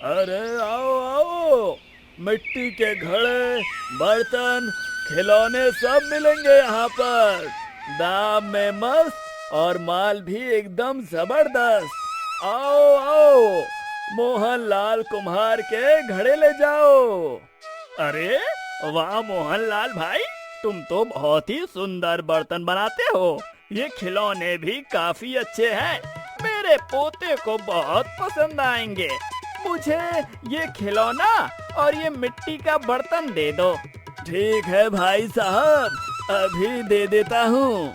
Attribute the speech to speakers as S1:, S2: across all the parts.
S1: अरे आओ आओ, मिट्टी के घड़े, बर्तन, खिलौने सब मिलेंगे यहाँ पर। दाम में मस्त और माल भी एकदम जबरदस्त। आओ आओ, मोहन लाल कुम्हार के घड़े ले जाओ। अरे वाह मोहन लाल भाई, तुम तो बहुत ही सुंदर बर्तन बनाते हो। ये खिलौने भी काफी अच्छे हैं, मेरे पोते को बहुत पसंद आएंगे। मुझे ये खिलौना और ये मिट्टी का बर्तन दे दो। ठीक है भाई साहब, अभी दे देता हूँ।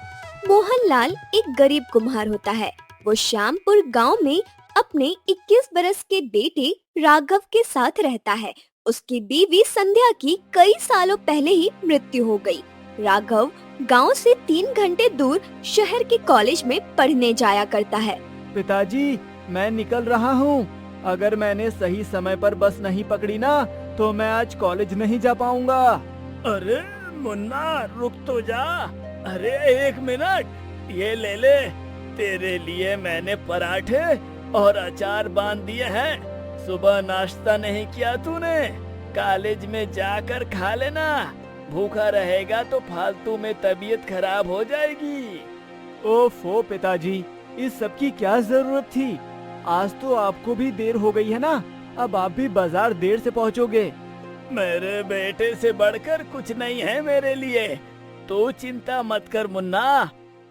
S2: मोहनलाल एक गरीब कुम्हार होता है। वो श्यामपुर गांव में अपने 21 बरस के बेटे राघव के साथ रहता है। उसकी बीवी संध्या की कई सालों पहले ही मृत्यु हो गई। राघव गांव से 3 घंटे दूर शहर के कॉलेज में पढ़ने जाया करता है।
S1: पिताजी, मैं निकल रहा हूँ। अगर मैंने सही समय पर बस नहीं पकड़ी ना, तो मैं आज कॉलेज नहीं जा पाऊंगा। अरे मुन्ना, रुक तो जा। अरे 1 मिनट, ये ले ले। तेरे लिए मैंने पराठे और अचार बांध दिए हैं। सुबह नाश्ता नहीं किया तूने? कॉलेज में जाकर खा लेना। भूखा रहेगा तो फालतू में तबीयत खराब हो जाएगी। ओफो पिताजी, इस सब की क्या जरूरत थी? आज तो आपको भी देर हो गई है ना, अब आप भी बाजार देर से पहुंचोगे। मेरे बेटे से बढ़कर कुछ नहीं है मेरे लिए। तो चिंता मत कर मुन्ना,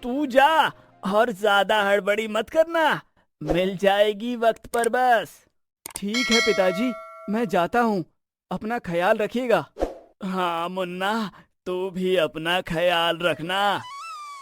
S1: तू जा और ज्यादा हड़बड़ी मत करना। मिल जाएगी वक्त पर बस। ठीक है पिताजी, मैं जाता हूँ। अपना ख्याल रखिएगा। हाँ मुन्ना, तू भी अपना ख्याल रखना।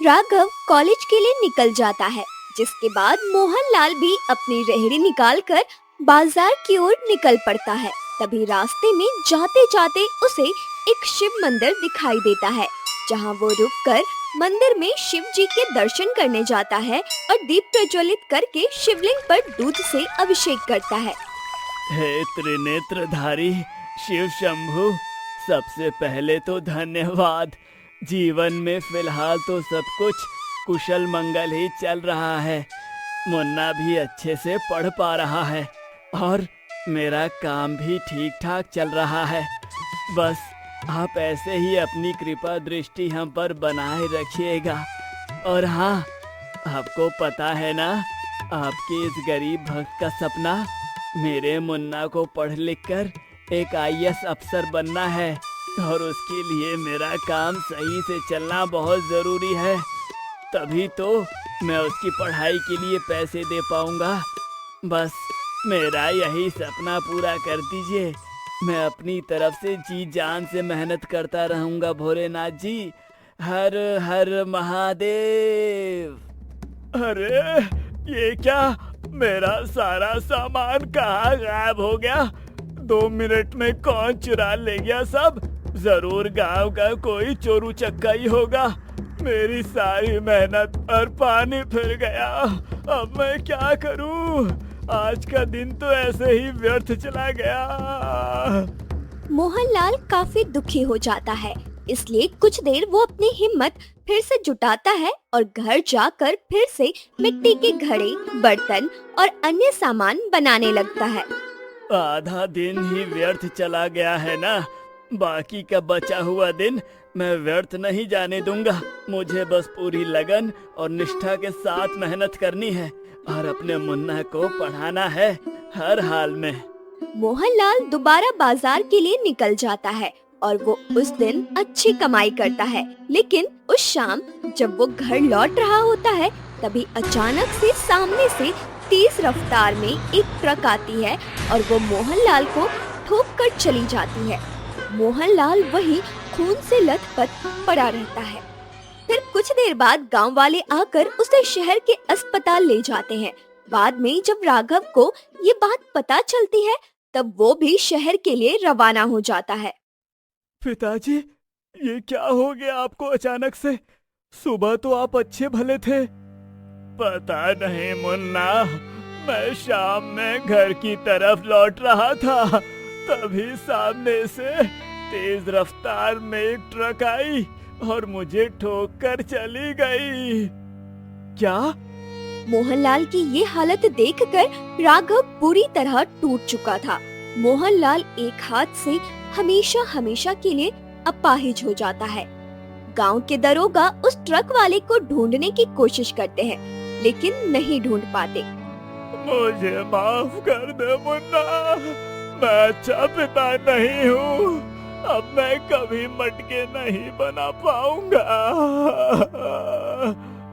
S2: राघव कॉलेज के लिए निकल जाता है, जिसके बाद मोहनलाल भी अपनी रेहड़ी निकालकर बाजार की ओर निकल पड़ता है। तभी रास्ते में जाते जाते उसे एक शिव मंदिर दिखाई देता है, जहां वो रुककर मंदिर में शिव जी के दर्शन करने जाता है और दीप प्रज्वलित करके शिवलिंग पर दूध से अभिषेक करता है।
S1: हे त्रिनेत्रधारी शिव शंभु, सबसे पहले तो धन्यवाद। जीवन में फिलहाल तो सब कुछ कुशल मंगल ही चल रहा है। मुन्ना भी अच्छे से पढ़ पा रहा है और मेरा काम भी ठीक ठाक चल रहा है। बस आप ऐसे ही अपनी कृपा दृष्टि हम पर बनाए रखिएगा। और हाँ, आपको पता है ना, आपके इस गरीब भक्त का सपना मेरे मुन्ना को पढ़ लिख कर एक आईएएस अफसर बनना है, और उसके लिए मेरा काम सही से चलना बहुत जरूरी है। तभी तो मैं उसकी पढ़ाई के लिए पैसे दे पाऊंगा। बस मेरा यही सपना पूरा कर दीजिए। मैं अपनी तरफ से जी जान से मेहनत करता रहूंगा भोलेनाथ जी। हर हर महादेव। अरे ये क्या, मेरा सारा सामान कहाँ गायब हो गया? 2 मिनट में कौन चुरा ले गया सब? जरूर गांव का कोई चोरू चक्का ही होगा। मेरी सारी मेहनत और पानी फिर गया। अब मैं क्या करूं? आज का दिन तो ऐसे ही व्यर्थ चला गया।
S2: मोहनलाल काफी दुखी हो जाता है, इसलिए कुछ देर वो अपनी हिम्मत फिर से जुटाता है और घर जाकर फिर से मिट्टी के घड़े, बर्तन और अन्य सामान बनाने लगता है।
S1: आधा दिन ही व्यर्थ चला गया है ना, बाकी का बचा हुआ दिन मैं व्यर्थ नहीं जाने दूंगा। मुझे बस पूरी लगन और निष्ठा के साथ मेहनत करनी है और अपने मुन्ना को पढ़ाना है हर हाल में।
S2: मोहनलाल दोबारा बाजार के लिए निकल जाता है और वो उस दिन अच्छी कमाई करता है। लेकिन उस शाम जब वो घर लौट रहा होता है, तभी अचानक से सामने से तेज रफ्तार में एक ट्रक आती है और वो मोहनलाल को ठोक कर चली जाती है। मोहनलाल वहीं खून से लथपथ पड़ा रहता है। फिर कुछ देर बाद गांव वाले आकर उसे शहर के अस्पताल ले जाते हैं। बाद में जब राघव को ये बात पता चलती है, तब वो भी शहर के लिए रवाना हो जाता है।
S1: पिताजी, ये क्या हो गया आपको अचानक से? सुबह तो आप अच्छे भले थे। पता नहीं मुन्ना, मैं शाम में घर की तरफ लौट रहा था, तभी सामने से तेज रफ्तार में एक ट्रक आई और मुझे ठोक कर चली गई। क्या?
S2: मोहनलाल की ये हालत देखकर राघव पूरी तरह टूट चुका था। मोहनलाल एक हाथ से हमेशा हमेशा के लिए अपाहिज हो जाता है। गांव के दरोगा उस ट्रक वाले को ढूंढने की कोशिश करते हैं, लेकिन नहीं ढूंढ पाते।
S1: मुझे माफ कर दे मुन्ना, मैं अच्छा पिता नहीं हूँ। अब मैं कभी मटके नहीं बना पाऊंगा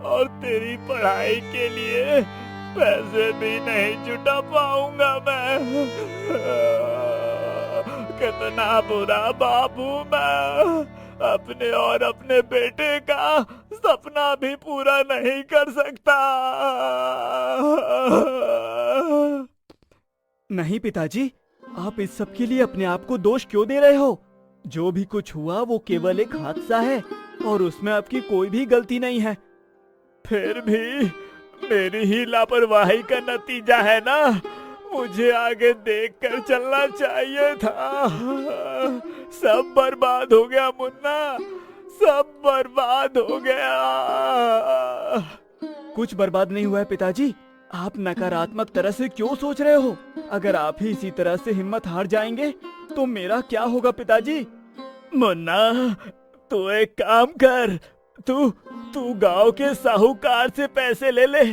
S1: और तेरी पढ़ाई के लिए पैसे भी नहीं जुटा पाऊंगा मैं। कितना बुरा बाप हूँ मैं, अपने और अपने बेटे का सपना भी पूरा नहीं कर सकता। नहीं पिताजी, आप इस सब के लिए अपने आप को दोष क्यों दे रहे हो? जो भी कुछ हुआ वो केवल एक हादसा है और उसमें आपकी कोई भी गलती नहीं है। फिर भी मेरी ही लापरवाही का नतीजा है ना। मुझे आगे देखकर चलना चाहिए था। सब बर्बाद हो गया मुन्ना, सब बर्बाद हो गया। कुछ बर्बाद नहीं हुआ है पिताजी, आप नकारात्मक तरह से क्यों सोच रहे हो? अगर आप ही इसी तरह से हिम्मत हार जाएंगे तो मेरा क्या होगा पिताजी? मुन्ना, तू एक काम कर, तू गांव के साहूकार से पैसे ले ले,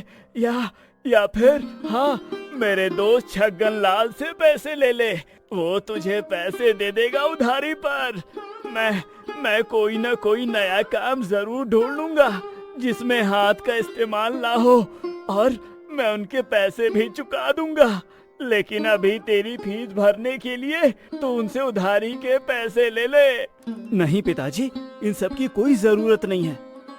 S1: या फिर हाँ, मेरे दोस्त छगन लाल से पैसे ले ले। वो तुझे पैसे दे देगा उधारी पर। मैं कोई ना कोई नया काम जरूर ढूंढ लूंगा जिसमें हाथ का इस्तेमाल ना हो, और मैं उनके पैसे भी चुका दूंगा। लेकिन अभी तेरी फीस भरने के लिए तो उनसे उधारी के पैसे ले ले। नहीं पिताजी, इन सब की कोई जरूरत नहीं है।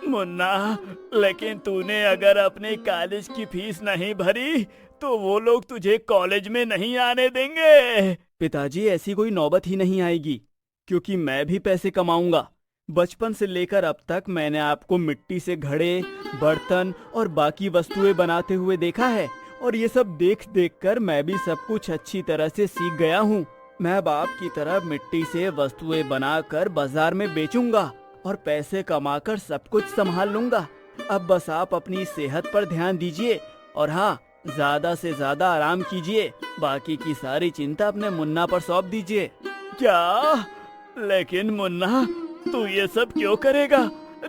S1: मुन्ना, लेकिन तूने अगर अपने कॉलेज की फीस नहीं भरी तो वो लोग तुझे कॉलेज में नहीं आने देंगे। पिताजी, ऐसी कोई नौबत ही नहीं आएगी, क्योंकि मैं भी पैसे कमाऊंगा। बचपन से लेकर अब तक मैंने आपको मिट्टी से घड़े, बर्तन और बाकी वस्तुएं बनाते हुए देखा है, और ये सब देख देख कर मैं भी सब कुछ अच्छी तरह से सीख गया हूँ। मैं अब आपकी तरह मिट्टी से वस्तुएं बनाकर बाजार में बेचूंगा और पैसे कमाकर सब कुछ संभाल लूंगा। अब बस आप अपनी सेहत पर ध्यान दीजिए, और हाँ, ज्यादा से ज्यादा आराम कीजिए। बाकी की सारी चिंता अपने मुन्ना पर सौंप दीजिए। क्या? लेकिन मुन्ना, तू ये सब क्यों करेगा?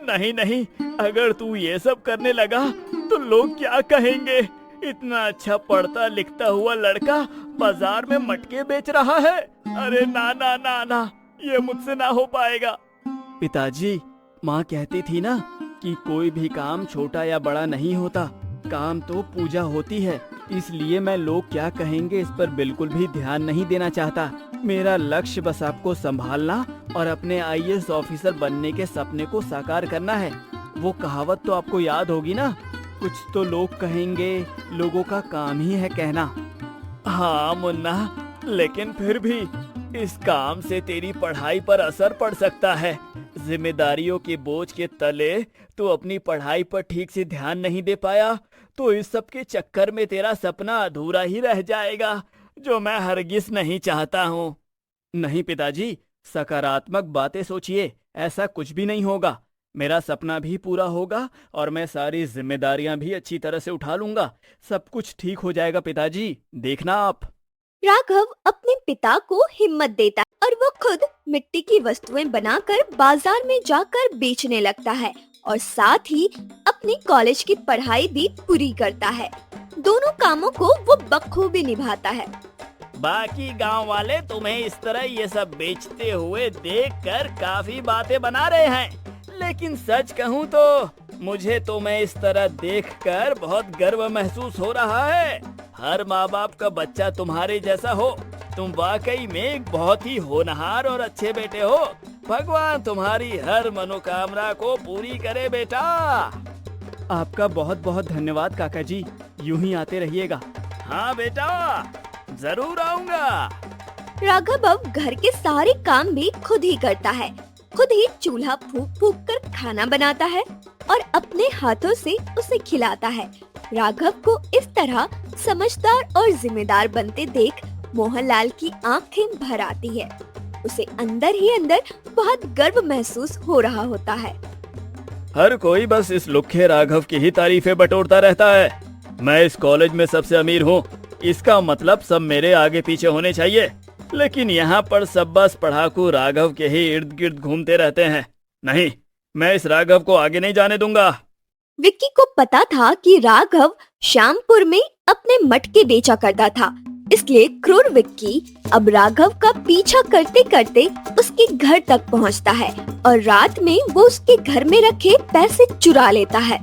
S1: नहीं नहीं, अगर तू ये सब करने लगा तो लोग क्या कहेंगे? इतना अच्छा पढ़ता लिखता हुआ लड़का बाजार में मटके बेच रहा है। अरे ना ना ना ना, ये मुझसे ना हो पाएगा। पिताजी, माँ कहती थी ना कि कोई भी काम छोटा या बड़ा नहीं होता, काम तो पूजा होती है। इसलिए मैं लोग क्या कहेंगे इस पर बिल्कुल भी ध्यान नहीं देना चाहता। मेरा लक्ष्य बस आपको संभालना और अपने आईएएस ऑफिसर बनने के सपने को साकार करना है। वो कहावत तो आपको याद होगी ना, कुछ तो लोग कहेंगे, लोगों का काम ही है कहना। हाँ मुन्ना, लेकिन फिर भी इस काम से तेरी पढ़ाई पर असर पड़ सकता है। जिम्मेदारियों के बोझ के तले तू अपनी पढ़ाई पर ठीक से ध्यान नहीं दे पाया तो इस सब के चक्कर में तेरा सपना अधूरा ही रह जाएगा, जो मैं हरगिज नहीं चाहता हूँ। नहीं पिताजी, सकारात्मक बातें सोचिए, ऐसा कुछ भी नहीं होगा। मेरा सपना भी पूरा होगा और मैं सारी जिम्मेदारियां भी अच्छी तरह से उठा लूंगा। सब कुछ ठीक हो जाएगा पिताजी, देखना आप।
S2: राघव अपने पिता को हिम्मत देता है और वो खुद मिट्टी की वस्तुएं बनाकर बाजार में जाकर बेचने लगता है और साथ ही अपनी कॉलेज की पढ़ाई भी पूरी करता है। दोनों कामों को वो बखूबी निभाता है।
S1: बाकी गांव वाले तुम्हें इस तरह ये सब बेचते हुए देखकर काफी बातें बना रहे हैं, लेकिन सच कहूँ तो मुझे तुम्हें इस तरह देखकर बहुत गर्व महसूस हो रहा है। हर माँ बाप का बच्चा तुम्हारे जैसा हो। तुम वाकई में एक बहुत ही होनहार और अच्छे बेटे हो। भगवान तुम्हारी हर मनोकामना को पूरी करे बेटा। आपका बहुत बहुत धन्यवाद काका जी, यूं ही आते रहिएगा। हाँ बेटा, जरूर आऊंगा।
S2: राघव अब घर के सारे काम भी खुद ही करता है। खुद ही चूल्हा फूंक फूंक कर खाना बनाता है और अपने हाथों से उसे खिलाता है। राघव को इस तरह समझदार और जिम्मेदार बनते देख मोहनलाल की आंखें भर आती है। उसे अंदर ही अंदर बहुत गर्व महसूस हो रहा होता है।
S1: हर कोई बस इस लुक्खे राघव की ही तारीफें बटोरता रहता है। मैं इस कॉलेज में सबसे अमीर हूँ, इसका मतलब सब मेरे आगे पीछे होने चाहिए। लेकिन यहाँ पर सब बस पढ़ाकू राघव के ही इर्द गिर्द घूमते रहते हैं। नहीं, मैं इस राघव को आगे नहीं जाने दूंगा।
S2: विक्की को पता था कि राघव श्यामपुर में अपने मटके बेचा करता था, इसलिए क्रूर विक्की अब राघव का पीछा करते करते उसके घर तक पहुंचता है और रात में वो उसके घर में रखे पैसे चुरा लेता है।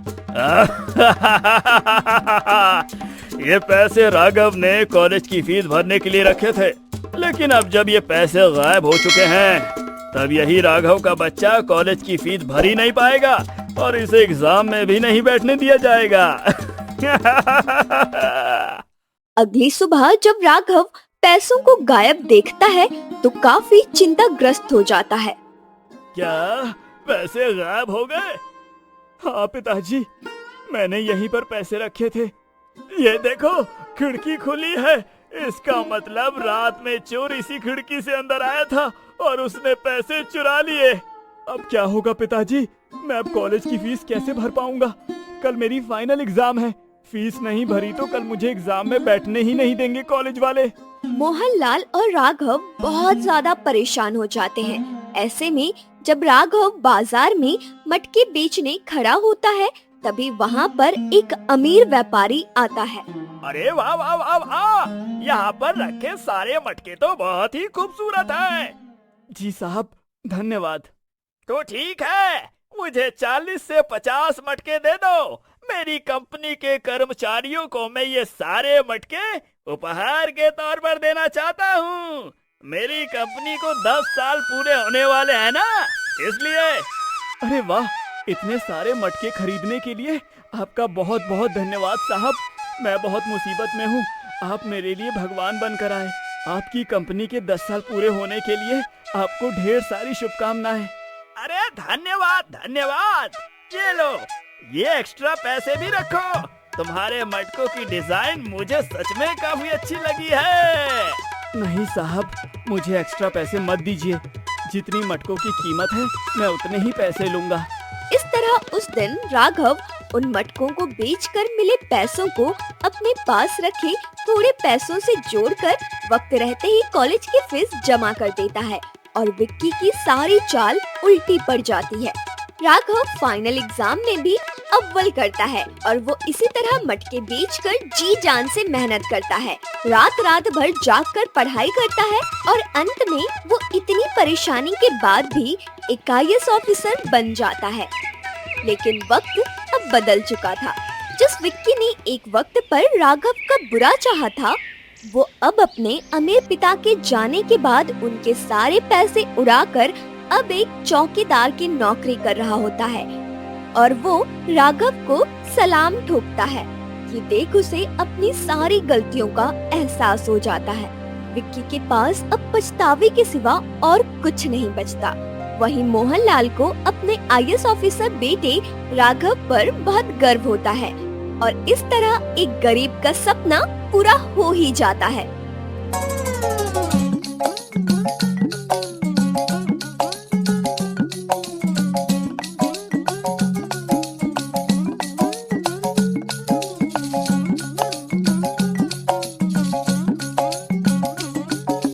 S1: ये पैसे राघव ने कॉलेज की फीस भरने के लिए रखे थे, लेकिन अब जब ये पैसे गायब हो चुके हैं, तब यही राघव का बच्चा कॉलेज की फीस भर ही नहीं पाएगा और इसे एग्जाम में भी नहीं बैठने दिया जाएगा।
S2: अगली सुबह जब राघव पैसों को गायब देखता है तो काफी चिंताग्रस्त हो जाता है।
S1: क्या पैसे गायब हो गए? हाँ पिताजी, मैंने यहीं पर पैसे रखे थे। ये देखो, खिड़की खुली है। इसका मतलब रात में चोर इसी खिड़की से अंदर आया था और उसने पैसे चुरा लिए। अब क्या होगा पिताजी? मैं अब कॉलेज की फीस कैसे भर पाऊंगा? कल मेरी फाइनल एग्जाम है। फीस नहीं भरी तो कल मुझे एग्जाम में बैठने ही नहीं देंगे कॉलेज वाले।
S2: मोहनलाल और राघव बहुत ज्यादा परेशान हो जाते हैं। ऐसे में जब राघव बाजार में मटके बेचने खड़ा होता है, तभी वहाँ पर एक अमीर व्यापारी आता है।
S1: अरे वाह वाह वाह वाह, यहाँ पर रखे सारे मटके तो बहुत ही खूबसूरत हैं। जी साहब, धन्यवाद। तो ठीक है, मुझे 40 से 50 मटके दे दो। मेरी कंपनी के कर्मचारियों को मैं ये सारे मटके उपहार के तौर पर देना चाहता हूँ। मेरी कंपनी को 10 साल पूरे होने वाले हैं ना, इसलिए। अरे वाह, इतने सारे मटके खरीदने के लिए आपका बहुत बहुत धन्यवाद साहब। मैं बहुत मुसीबत में हूँ, आप मेरे लिए भगवान बनकर आए। आपकी कंपनी के 10 साल पूरे होने के लिए आपको ढेर सारी शुभकामनाएं। अरे धन्यवाद धन्यवाद। ये लो, ये एक्स्ट्रा पैसे भी रखो। तुम्हारे मटकों की डिजाइन मुझे सच में काफी अच्छी लगी है। नहीं साहब, मुझे एक्स्ट्रा पैसे मत दीजिए। जितनी मटकों की कीमत है मैं उतने ही पैसे लूंगा।
S2: इस तरह उस दिन राघव उन मटकों को बेचकर मिले पैसों को अपने पास रखे थोड़े पैसों से जोड़कर वक्त रहते ही कॉलेज की फीस जमा कर देता है और विक्की की सारी चाल उल्टी पड़ जाती है। राघव फाइनल एग्जाम में भी अव्वल करता है और वो इसी तरह मटके बेचकर जी जान से मेहनत करता है। रात रात भर जागकर पढ़ाई करता है और अंत में वो इतनी परेशानी के बाद भी एक IAS ऑफिसर बन जाता है। लेकिन वक्त अब बदल चुका था। जिस विक्की ने एक वक्त पर राघव का बुरा चाहा था, वो अब अपने अमीर पिता के जाने के बाद उनके सारे पैसे उड़ाकर अब एक चौकीदार की नौकरी कर रहा होता है और वो राघव को सलाम ठोकता है। ये देख उसे अपनी सारी गलतियों का एहसास हो जाता है। विक्की के पास अब पछतावे के सिवा और कुछ नहीं बचता। वहीं मोहनलाल को अपने IAS ऑफिसर बेटे राघव पर बहुत गर्व होता है और इस तरह एक गरीब का सपना पूरा हो ही जाता है।